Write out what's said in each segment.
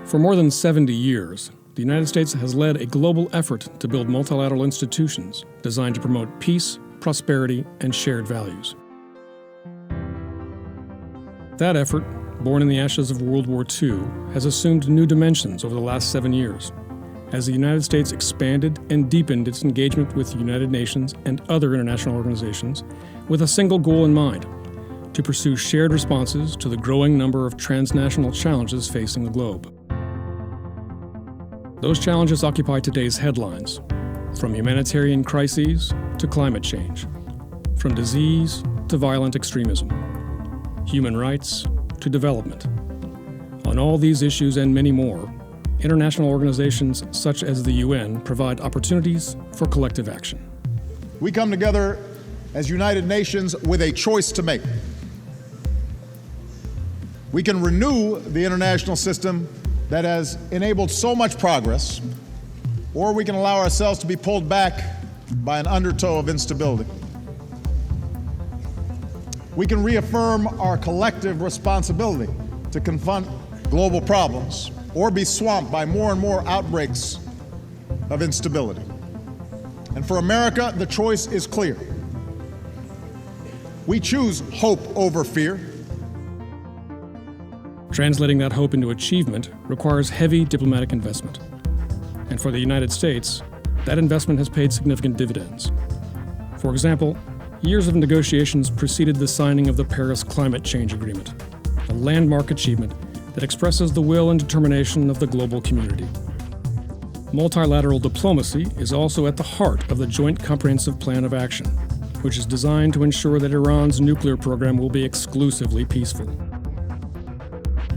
For more than 70 years, the United States has led a global effort to build multilateral institutions designed to promote peace, prosperity, and shared values. That effort, born in the ashes of World War II, has assumed new dimensions over the last 7 years, as the United States expanded and deepened its engagement with the United Nations and other international organizations with a single goal in mind: to pursue shared responses to the growing number of transnational challenges facing the globe. Those challenges occupy today's headlines, from humanitarian crises to climate change, from disease to violent extremism, human rights to development. On all these issues and many more, international organizations such as the UN provide opportunities for collective action. We come together as United Nations with a choice to make. We can renew the international system that has enabled so much progress, or we can allow ourselves to be pulled back by an undertow of instability. We can reaffirm our collective responsibility to confront global problems, or be swamped by more and more outbreaks of instability. And for America, the choice is clear. We choose hope over fear. Translating that hope into achievement requires heavy diplomatic investment. And for the United States, that investment has paid significant dividends. For example, years of negotiations preceded the signing of the Paris Climate Change Agreement, a landmark achievement that expresses the will and determination of the global community. Multilateral diplomacy is also at the heart of the Joint Comprehensive Plan of Action, which is designed to ensure that Iran's nuclear program will be exclusively peaceful.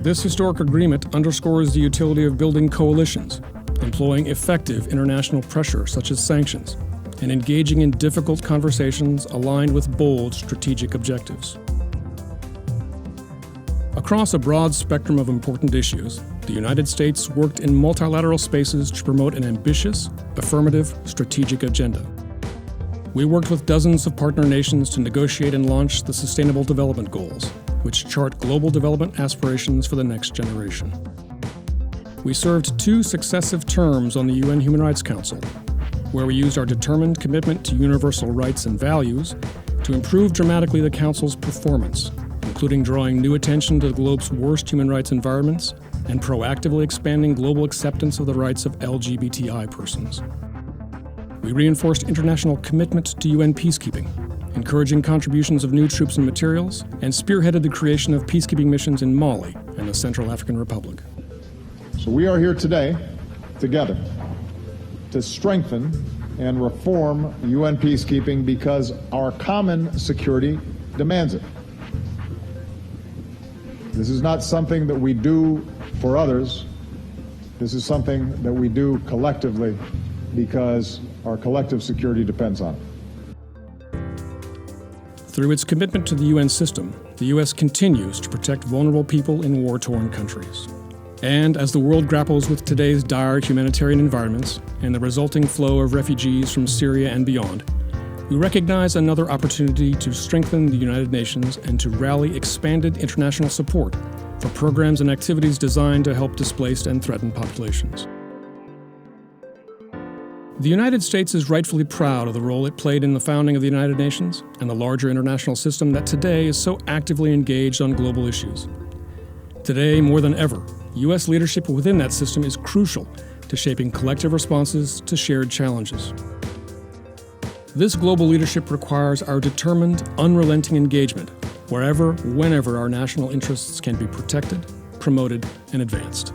This historic agreement underscores the utility of building coalitions, employing effective international pressure such as sanctions, and engaging in difficult conversations aligned with bold strategic objectives. Across a broad spectrum of important issues, the United States worked in multilateral spaces to promote an ambitious, affirmative, strategic agenda. We worked with dozens of partner nations to negotiate and launch the Sustainable Development Goals, which chart global development aspirations for the next generation. We served 2 successive terms on the UN Human Rights Council, where we used our determined commitment to universal rights and values to improve dramatically the Council's performance, including drawing new attention to the globe's worst human rights environments and proactively expanding global acceptance of the rights of LGBTI persons. We reinforced international commitment to UN peacekeeping, encouraging contributions of new troops and materials, and spearheaded the creation of peacekeeping missions in Mali and the Central African Republic. So we are here today, together, to strengthen and reform UN peacekeeping because our common security demands it. This is not something that we do for others. This is something that we do collectively because our collective security depends on it. Through its commitment to the UN system, the U.S. continues to protect vulnerable people in war-torn countries. And as the world grapples with today's dire humanitarian environments and the resulting flow of refugees from Syria and beyond, we recognize another opportunity to strengthen the United Nations and to rally expanded international support for programs and activities designed to help displaced and threatened populations. The United States is rightfully proud of the role it played in the founding of the United Nations and the larger international system that today is so actively engaged on global issues. Today, more than ever, U.S. leadership within that system is crucial to shaping collective responses to shared challenges. This global leadership requires our determined, unrelenting engagement wherever, whenever our national interests can be protected, promoted, and advanced.